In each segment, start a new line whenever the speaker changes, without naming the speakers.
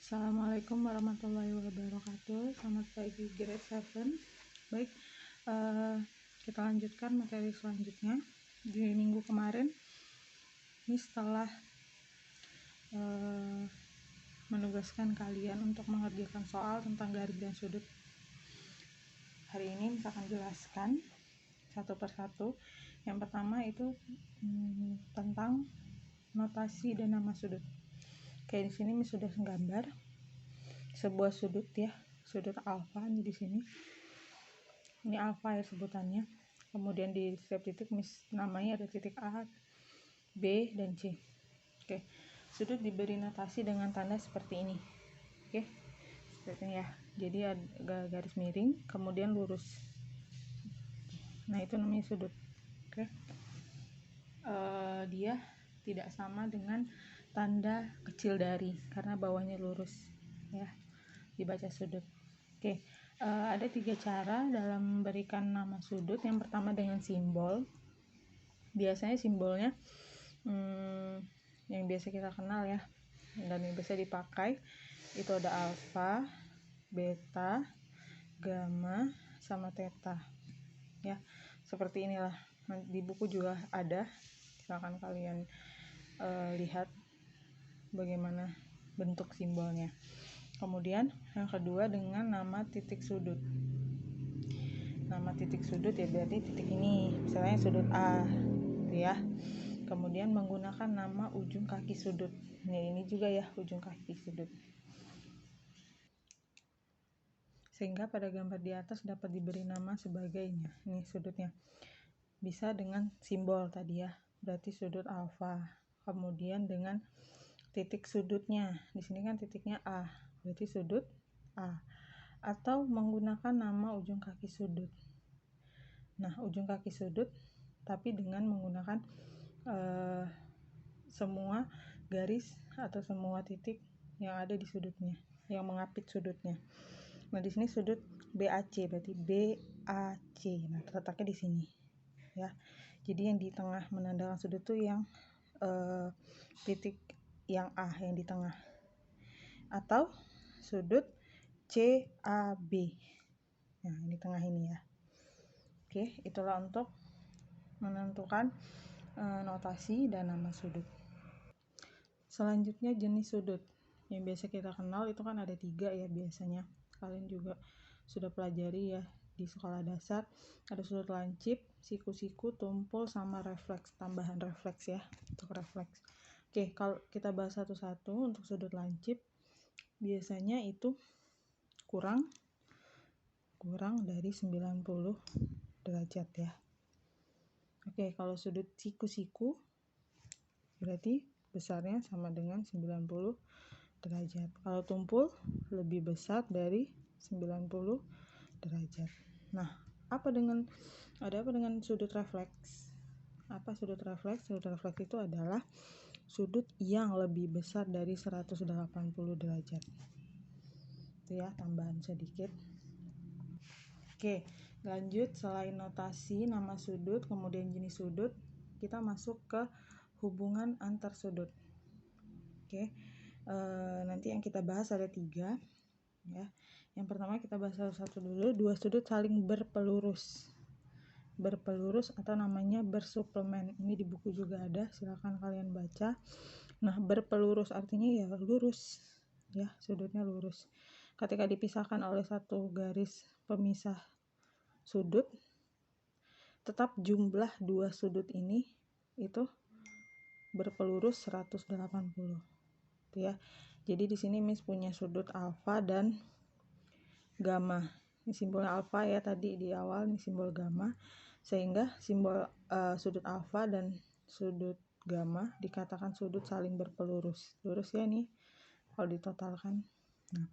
Assalamualaikum warahmatullahi wabarakatuh. Selamat pagi grade 7. Baik, kita lanjutkan materi selanjutnya. Di minggu kemarin ini setelah menugaskan kalian untuk mengerjakan soal tentang garis dan sudut, hari ini saya akan jelaskan satu persatu. Yang pertama itu tentang notasi dan nama sudut. Kayak di sini sudah menggambar sebuah sudut ya, sudut alfa ini di sini. Ini alfa ya sebutannya. Kemudian di setiap titik namanya ada titik A, B, dan C. Oke. Sudut diberi notasi dengan tanda seperti ini. Oke. Seperti ini ya. Jadi ada garis miring, kemudian lurus. Nah, itu namanya sudut. Oke. Dia tidak sama dengan tanda kecil dari, karena bawahnya lurus ya, dibaca sudut. Oke, ada 3 cara dalam memberikan nama sudut. Yang pertama dengan simbol. Biasanya simbolnya yang biasa kita kenal ya, dan yang biasa dipakai itu ada alfa, beta, gamma, sama theta ya. Seperti inilah, di buku juga ada, silakan kalian lihat bagaimana bentuk simbolnya. Kemudian yang kedua dengan nama titik sudut. Nama titik sudut ya berarti titik ini, misalnya sudut A ya. Kemudian menggunakan nama ujung kaki sudut. Nah, ini juga ya ujung kaki sudut. Sehingga pada gambar di atas dapat diberi nama sebagainya. Ini sudutnya. Bisa dengan simbol tadi ya, berarti sudut alfa. Kemudian dengan titik sudutnya. Di sini kan titiknya A, berarti sudut A. Atau menggunakan nama ujung kaki sudut. Nah, ujung kaki sudut tapi dengan menggunakan semua garis atau semua titik yang ada di sudutnya, yang mengapit sudutnya. Nah, di sini sudut BAC, berarti BAC. Nah, terletaknya di sini ya. Jadi yang di tengah menandakan sudut itu yang titik yang A yang di tengah. Atau sudut CAB. Nah, ini tengah ini ya. Oke, itulah untuk menentukan notasi dan nama sudut. Selanjutnya jenis sudut. Yang biasa kita kenal itu kan ada 3 ya biasanya. Kalian juga sudah pelajari ya di sekolah dasar. Ada sudut lancip, siku-siku, tumpul, sama refleks, tambahan refleks ya, untuk refleks. Oke, kalau kita bahas satu-satu. Untuk sudut lancip biasanya itu kurang dari 90 derajat ya. Oke, kalau sudut siku-siku berarti besarnya sama dengan 90 derajat. Kalau tumpul lebih besar dari 90 derajat. Nah, ada apa dengan sudut refleks? Apa sudut refleks? Sudut refleks itu adalah sudut yang lebih besar dari 180 derajat. Itu ya, tambahan sedikit. Oke, lanjut. Selain notasi, nama sudut, kemudian jenis sudut, kita masuk ke hubungan antar sudut. Oke, nanti yang kita bahas ada 3 ya. Yang pertama kita bahas satu-satu dulu. 2 sudut saling berpelurus atau namanya bersuplemen. Ini di buku juga ada, silakan kalian baca. Nah, berpelurus artinya ya lurus ya, sudutnya lurus. Ketika dipisahkan oleh satu garis pemisah sudut, tetap jumlah 2 sudut ini itu berpelurus 180 ya. Jadi di sini Miss punya sudut alfa dan gamma. Ini simbolnya alfa ya, tadi di awal ini simbol gamma, sehingga simbol sudut alfa dan sudut gamma dikatakan sudut saling berpelurus. Lurus ya nih kalau ditotalkan. Nah,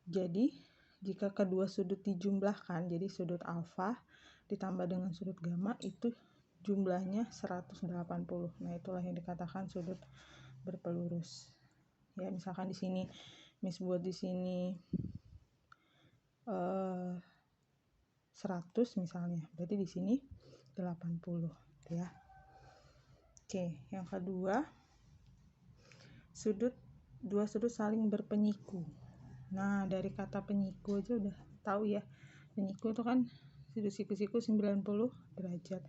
jadi jika kedua sudut dijumlahkan, jadi sudut alfa ditambah dengan sudut gamma itu jumlahnya 180. Nah, itulah yang dikatakan sudut berpelurus. Ya, misalkan di sini Miss buat di sini 100 misalnya, berarti di sini 80 ya. Oke, yang kedua sudut dua sudut saling berpenyiku. Nah, dari kata penyiku aja udah tahu ya. Penyiku itu kan sudut siku-siku 90 derajat.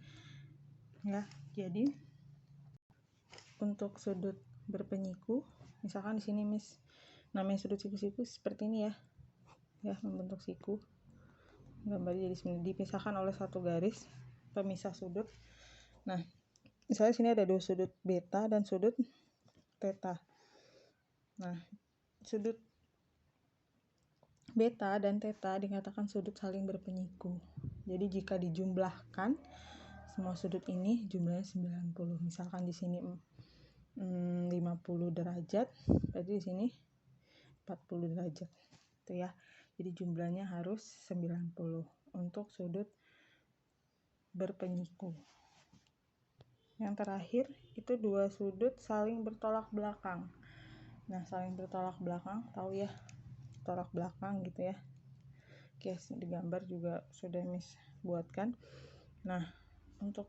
Ya, jadi untuk sudut berpenyiku, misalkan di sini Miss namanya sudut siku-siku seperti ini ya. Ya, membentuk siku. Gambarnya jadi dipisahkan oleh satu garis pemisah sudut. Nah, misalnya sini ada dua sudut beta dan sudut theta. Nah, sudut beta dan theta dikatakan sudut saling berpenyiku. Jadi jika dijumlahkan semua sudut ini jumlahnya 90. Misalkan di sini 50 derajat, berarti di sini 40 derajat. Itu ya. Jadi jumlahnya harus 90 untuk sudut berpenyiku. Yang terakhir itu dua sudut saling bertolak belakang. Nah, saling bertolak belakang, tahu ya, tolak belakang gitu ya. Oke, di gambar juga sudah Miss buatkan. Nah, untuk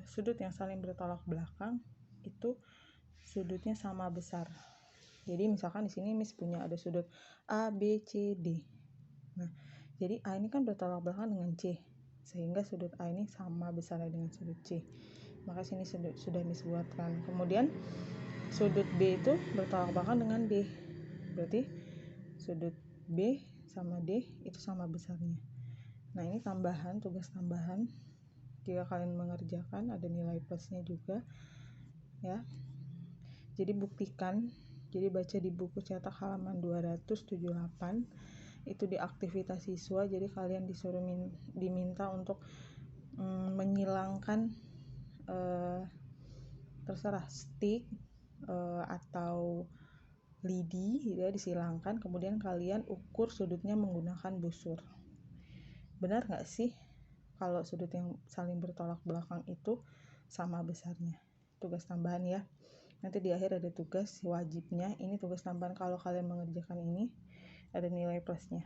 sudut yang saling bertolak belakang itu sudutnya sama besar. Jadi misalkan di sini Miss punya ada sudut A, B, C, D. Nah, jadi A ini kan bertolak belakang dengan C, sehingga sudut A ini sama besarnya dengan sudut C. Maka sini sudah Miss buatkan. Kemudian sudut B itu bertolak belakang dengan D. Berarti sudut B sama D itu sama besarnya. Nah, ini tambahan, tugas tambahan. Jika kalian mengerjakan ada nilai plusnya juga ya. Jadi buktikan, jadi baca di buku cetak halaman 278 itu di aktivitas siswa. Jadi kalian disuruh diminta untuk menyilangkan terserah stick atau lidi gitu ya, disilangkan, kemudian kalian ukur sudutnya menggunakan busur. Benar nggak sih kalau sudut yang saling bertolak belakang itu sama besarnya? Tugas tambahan ya. Nanti di akhir ada tugas wajibnya. Ini tugas tambahan, kalau kalian mengerjakan ini ada nilai plusnya.